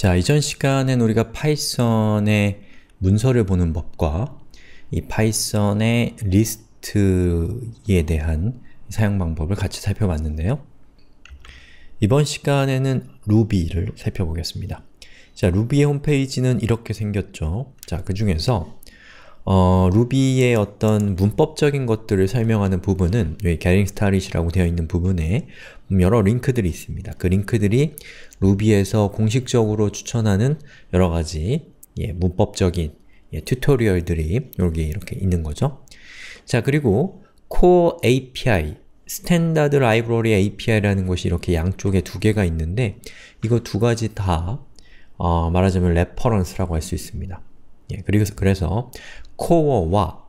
자, 이전 시간엔 우리가 파이썬의 문서를 보는 법과 이 파이썬의 리스트에 대한 사용 방법을 같이 살펴봤는데요. 이번 시간에는 루비를 살펴보겠습니다. 자, 루비의 홈페이지는 이렇게 생겼죠. 자, 그 중에서 루비의 어떤 문법적인 것들을 설명하는 부분은 여기 getting started이라고 되어 있는 부분에 여러 링크들이 있습니다. 그 링크들이 루비에서 공식적으로 추천하는 여러가지 문법적인 튜토리얼들이 여기 이렇게 있는 거죠. 자, 그리고 Core API, 스탠다드 라이브러리 API라는 것이 이렇게 양쪽에 두 개가 있는데 이거 두 가지 다 말하자면 레퍼런스라고 할 수 있습니다. 그래서 Core와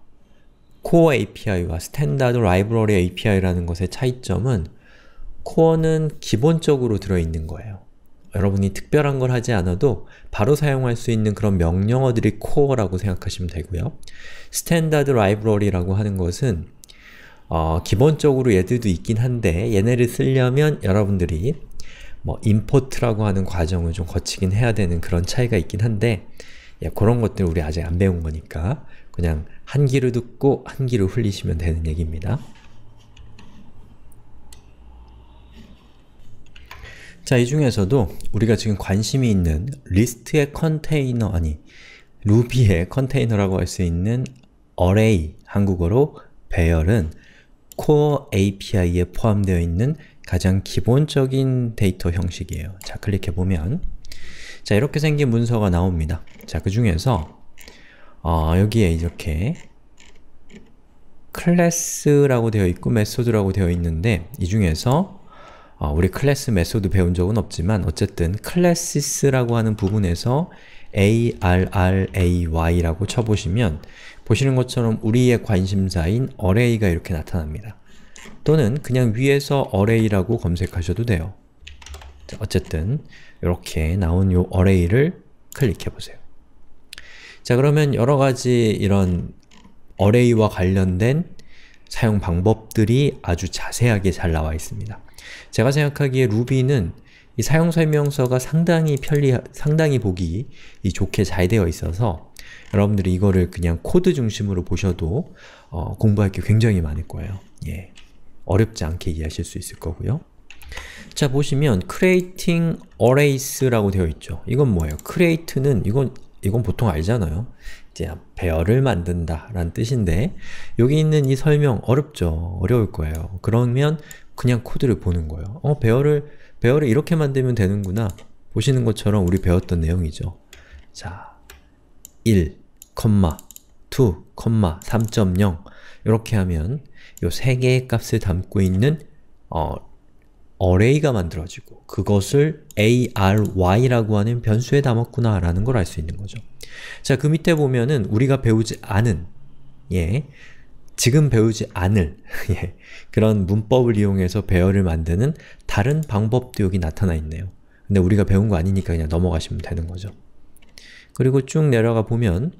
Core API와 스탠다드 라이브러리 API라는 것의 차이점은 Core는 기본적으로 들어있는 거예요. 여러분이 특별한 걸 하지 않아도 바로 사용할 수 있는 그런 명령어들이 Core라고 생각하시면 되고요. 스탠다드 라이브러리라고 하는 것은 기본적으로 얘들도 있긴 한데 얘네를 쓰려면 여러분들이 import라고 하는 과정을 좀 거치긴 해야 되는 그런 차이가 있긴 한데 그런 것들 우리 아직 안 배운 거니까 그냥 한 귀로 듣고 한 귀로 흘리시면 되는 얘기입니다. 자, 이 중에서도 우리가 지금 관심이 있는 리스트의 컨테이너, 루비의 컨테이너라고 할 수 있는 array, 한국어로 배열은 Core API에 포함되어 있는 가장 기본적인 데이터 형식이에요. 자, 클릭해보면 자, 이렇게 생긴 문서가 나옵니다. 자, 그 중에서 여기에 이렇게 클래스라고 되어 있고 메소드라고 되어 있는데 이 중에서 우리 클래스 메소드 배운 적은 없지만 어쨌든 클래시스라고 하는 부분에서 array라고 쳐보시면 보시는 것처럼 우리의 관심사인 array가 이렇게 나타납니다. 또는 그냥 위에서 array라고 검색하셔도 돼요. 자, 어쨌든 이렇게 나온 요 array를 클릭해보세요. 자, 그러면 여러가지 이런 array와 관련된 사용 방법들이 아주 자세하게 잘 나와 있습니다. 제가 생각하기에 루비는 이 사용 설명서가 상당히 보기 좋게 잘 되어 있어서 여러분들이 이거를 그냥 코드 중심으로 보셔도 공부할 게 굉장히 많을 거예요. 어렵지 않게 이해하실 수 있을 거고요. 자, 보시면 creating arrays라고 되어 있죠. 이건 뭐예요? create는 이건 보통 알잖아요. 이제 배열을 만든다 라는 뜻인데 여기 있는 이 설명 어렵죠? 어려울 거예요. 그러면 그냥 코드를 보는 거예요. 배열을 이렇게 만들면 되는구나. 보시는 것처럼 우리 배웠던 내용이죠. 자, 1, 2, 3.0 이렇게 하면 요 세 개의 값을 담고 있는 array가 만들어지고 그것을 ary라고 하는 변수에 담았구나 라는 걸 알 수 있는 거죠. 자, 그 밑에 보면은 우리가 배우지 않은 지금 배우지 않을 그런 문법을 이용해서 배열을 만드는 다른 방법도 여기 나타나 있네요. 근데 우리가 배운 거 아니니까 그냥 넘어가시면 되는 거죠. 그리고 쭉 내려가 보면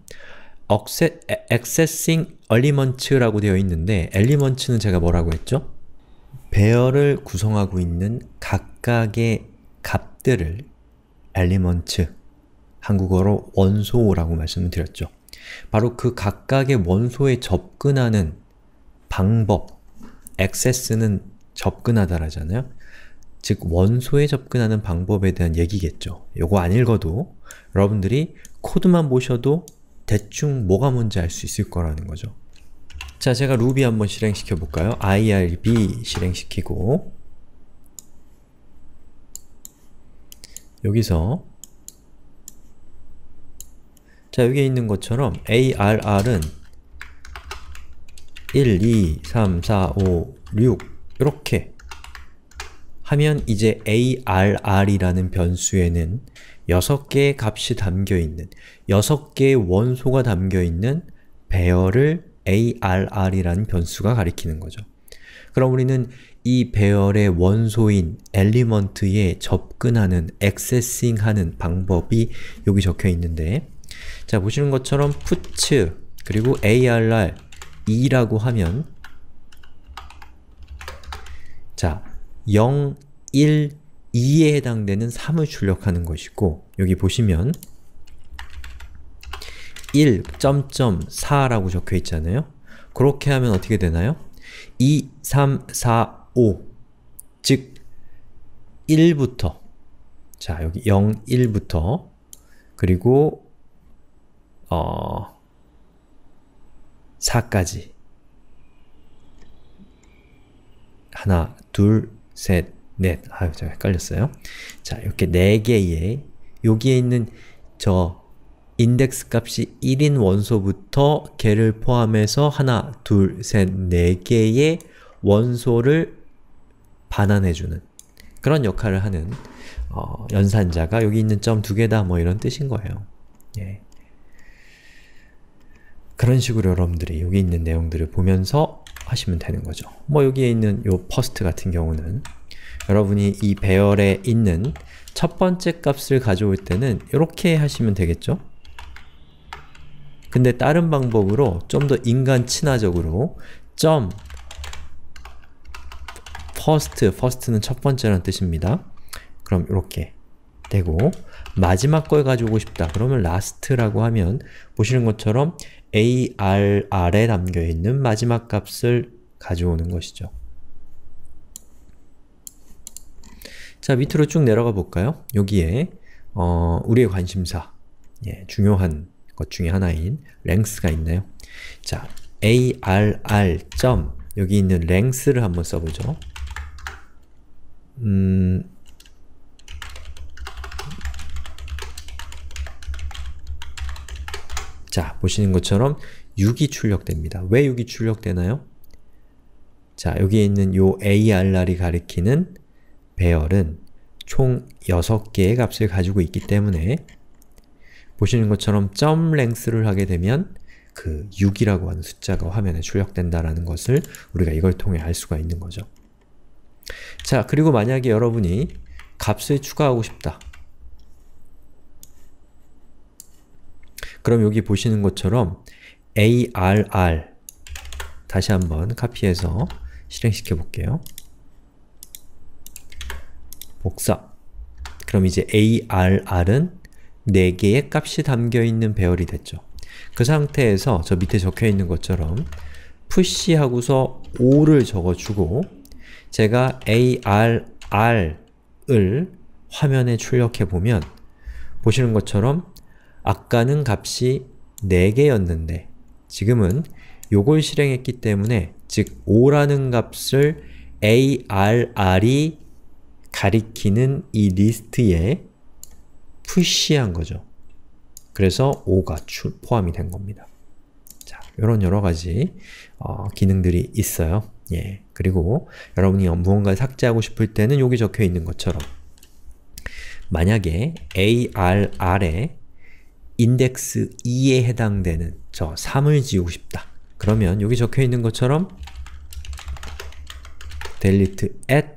accessing elements라고 되어 있는데 elements는 제가 뭐라고 했죠? 배열을 구성하고 있는 각각의 값들을 elements, 한국어로 원소라고 말씀을 드렸죠. 바로 그 각각의 원소에 접근하는 방법, access는 접근하다라잖아요. 즉, 원소에 접근하는 방법에 대한 얘기겠죠. 요거 안 읽어도 여러분들이 코드만 보셔도 대충 뭐가 뭔지 알 수 있을 거라는 거죠. 자, 제가 루비 한번 실행시켜 볼까요? irb 실행시키고 여기서 자, 여기에 있는 것처럼 arr은 1, 2, 3, 4, 5, 6 이렇게 하면 이제 arr이라는 변수에는 6개의 값이 담겨있는 6개의 원소가 담겨있는 배열을 arr이라는 변수가 가리키는 거죠. 그럼 우리는 이 배열의 원소인 element에 접근하는, accessing하는 방법이 여기 적혀 있는데 자, 보시는 것처럼 put 그리고 arr 2라고 하면 자, 0, 1, 2에 해당되는 3을 출력하는 것이고 여기 보시면 1.4라고 적혀 있잖아요. 그렇게 하면 어떻게 되나요? 2, 3, 4, 5 즉 1부터 자 여기 0, 1부터 그리고 4까지 하나, 둘, 셋, 넷 아유 제가 헷갈렸어요. 자 이렇게 4개의 여기에 있는 저 인덱스 값이 1인 원소부터 걔를 포함해서 하나, 둘, 셋, 4개의 원소를 반환해주는 그런 역할을 하는 연산자가 여기 있는 점 2개다 뭐 이런 뜻인 거예요. 예. 그런 식으로 여러분들이 여기 있는 내용들을 보면서 하시면 되는 거죠. 뭐 여기에 있는 요 퍼스트 같은 경우는 여러분이 이 배열에 있는 첫 번째 값을 가져올 때는 이렇게 하시면 되겠죠? 근데 다른 방법으로 좀 더 인간 친화적으로 점 first는 첫 번째라는 뜻입니다. 그럼 이렇게 되고 마지막 걸 가져오고 싶다. 그러면 last라고 하면 보시는 것처럼 arr에 담겨있는 마지막 값을 가져오는 것이죠. 자, 밑으로 쭉 내려가 볼까요? 여기에 우리의 관심사, 예, 중요한 것 중에 하나인 length가 있나요? 자, arr. 여기 있는 length를 한번 써보죠. 자, 보시는 것처럼 6이 출력됩니다. 왜 6이 출력되나요? 자, 여기에 있는 요 arr이 가리키는 배열은 총 6개의 값을 가지고 있기 때문에 보시는 것처럼 점 length를 하게 되면 그 6이라고 하는 숫자가 화면에 출력된다라는 것을 우리가 이걸 통해 알 수가 있는 거죠. 자, 그리고 만약에 여러분이 값을 추가하고 싶다. 그럼 여기 보시는 것처럼 arr 다시 한번 카피해서 실행시켜 볼게요. 복사. 그럼 이제 arr은 4개의 값이 담겨있는 배열이 됐죠. 그 상태에서 저 밑에 적혀있는 것처럼 push 하고서 5를 적어주고 제가 arr을 화면에 출력해보면 보시는 것처럼 아까는 값이 4개였는데 지금은 요걸 실행했기 때문에 즉 5라는 값을 arr이 가리키는 이 리스트에 푸시한 거죠. 그래서 5가 포함이 된 겁니다. 자, 이런 여러가지 기능들이 있어요. 예. 그리고 여러분이 무언가를 삭제하고 싶을 때는 여기 적혀 있는 것처럼 만약에 arr에 인덱스 2에 해당되는 저 3을 지우고 싶다. 그러면 여기 적혀 있는 것처럼 delete at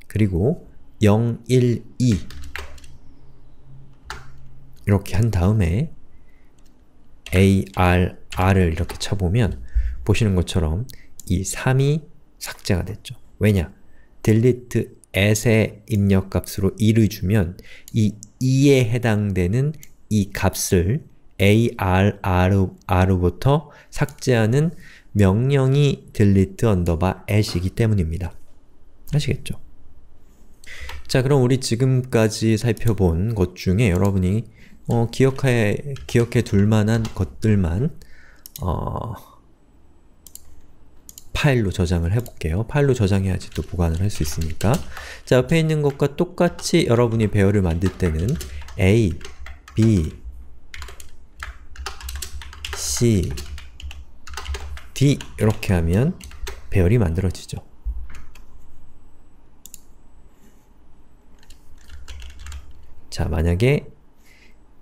그리고 0, 1, 2 이렇게 한 다음에 arr을 이렇게 쳐보면 보시는 것처럼 이 3이 삭제가 됐죠. 왜냐? delete at의 입력값으로 2를 주면 이 2에 해당되는 이 값을 arr부터 삭제하는 명령이 delete at이기 때문입니다. 아시겠죠? 자, 그럼 우리 지금까지 살펴본 것 중에 여러분이 기억해 둘 만한 것들만 파일로 저장을 해볼게요. 파일로 저장해야지 또 보관을 할 수 있으니까. 자, 옆에 있는 것과 똑같이 여러분이 배열을 만들 때는 A, B, C, D 이렇게 하면 배열이 만들어지죠. 자, 만약에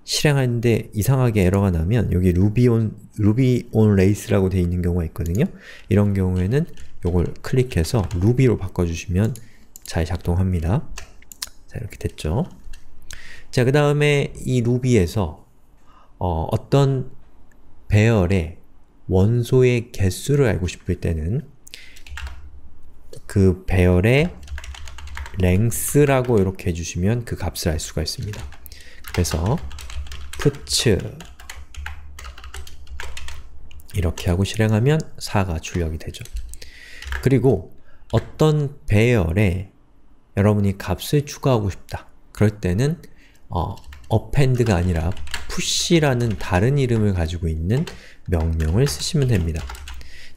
실행하는데 이상하게 에러가 나면 여기 ruby on race라고 되어 있는 경우가 있거든요. 이런 경우에는 이걸 클릭해서 ruby로 바꿔주시면 잘 작동합니다. 자, 이렇게 됐죠. 자, 그 다음에 이 ruby에서 어떤 배열의 원소의 개수를 알고 싶을 때는 그 배열의 length라고 이렇게 해주시면 그 값을 알 수가 있습니다. 그래서 puts 이렇게 하고 실행하면 4가 출력이 되죠. 그리고 어떤 배열에 여러분이 값을 추가하고 싶다. 그럴 때는 append가 아니라 push라는 다른 이름을 가지고 있는 명령을 쓰시면 됩니다.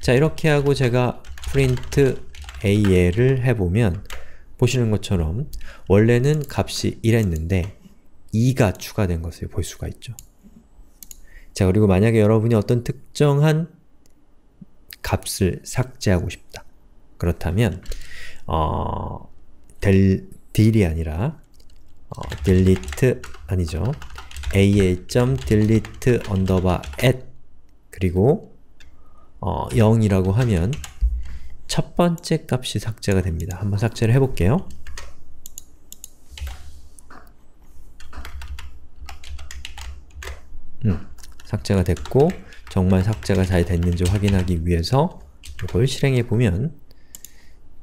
자, 이렇게 하고 제가 print AL을 해보면 보시는 것처럼 원래는 값이 1했는데 2가 추가된 것을 볼 수가 있죠. 자, 그리고 만약에 여러분이 어떤 특정한 값을 삭제하고 싶다. 그렇다면 del이 아니라 delete 아니죠. al.delete _at 그리고 0이라고 하면 첫 번째 값이 삭제가 됩니다. 한번 삭제를 해볼게요. 삭제가 됐고 정말 삭제가 잘 됐는지 확인하기 위해서 이걸 실행해 보면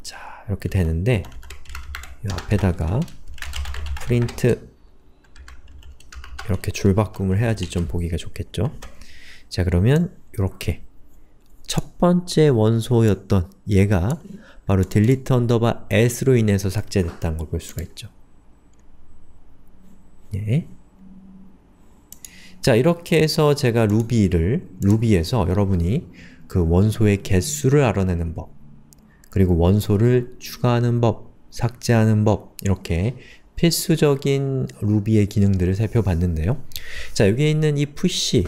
자, 이렇게 되는데 이 앞에다가 print 이렇게 줄바꿈을 해야지 좀 보기가 좋겠죠. 자, 그러면 이렇게 첫 번째 원소였던 얘가 바로 delete _at로 인해서 삭제됐다는 걸 볼 수가 있죠. 예. 자, 이렇게 해서 제가 루비에서 여러분이 그 원소의 개수를 알아내는 법, 그리고 원소를 추가하는 법, 삭제하는 법, 이렇게 필수적인 루비의 기능들을 살펴봤는데요. 자, 여기에 있는 이 push,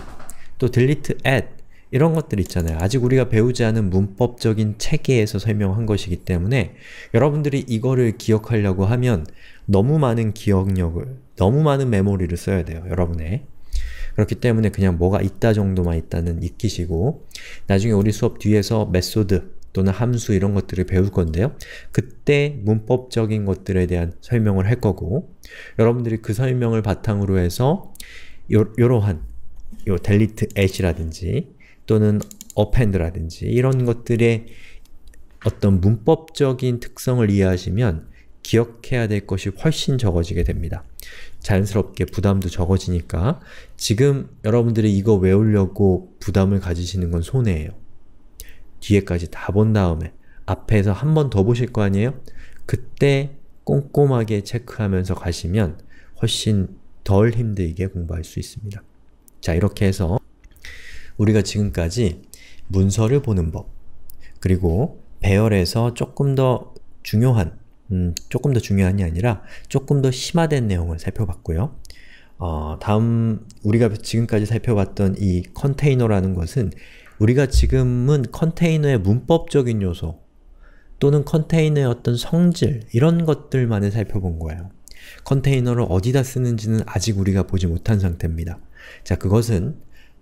또 delete add 이런 것들 있잖아요. 아직 우리가 배우지 않은 문법적인 체계에서 설명한 것이기 때문에 여러분들이 이거를 기억하려고 하면 너무 많은 기억력을, 너무 많은 메모리를 써야 돼요. 여러분의. 그렇기 때문에 그냥 뭐가 있다 정도만 일단은 익히시고 나중에 우리 수업 뒤에서 메소드 또는 함수 이런 것들을 배울 건데요. 그때 문법적인 것들에 대한 설명을 할 거고 여러분들이 그 설명을 바탕으로 해서 요러한 delete at이라든지 또는 append라든지 이런 것들의 어떤 문법적인 특성을 이해하시면 기억해야 될 것이 훨씬 적어지게 됩니다. 자연스럽게 부담도 적어지니까 지금 여러분들이 이거 외우려고 부담을 가지시는 건 손해예요. 뒤에까지 다 본 다음에 앞에서 한 번 더 보실 거 아니에요? 그때 꼼꼼하게 체크하면서 가시면 훨씬 덜 힘들게 공부할 수 있습니다. 자, 이렇게 해서 우리가 지금까지 문서를 보는 법, 그리고 배열에서 조금 더 중요한이 아니라 조금 더 심화된 내용을 살펴봤고요. 다음 우리가 지금까지 살펴봤던 이 컨테이너라는 것은 우리가 지금은 컨테이너의 문법적인 요소 또는 컨테이너의 어떤 성질 이런 것들만을 살펴본 거예요. 컨테이너를 어디다 쓰는지는 아직 우리가 보지 못한 상태입니다. 자, 그것은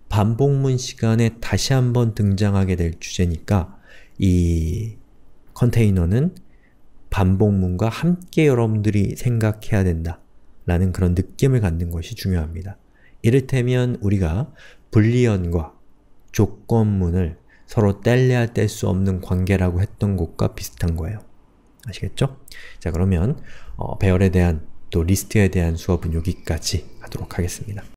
반복문 시간에 다시 한번 등장하게 될 주제니까 이 컨테이너는 반복문과 함께 여러분들이 생각해야 된다 라는 그런 느낌을 갖는 것이 중요합니다. 이를테면 우리가 불리언과 조건문을 서로 뗄래야 뗄 수 없는 관계라고 했던 것과 비슷한 거예요. 아시겠죠? 자, 그러면 배열에 대한 또 리스트에 대한 수업은 여기까지 하도록 하겠습니다.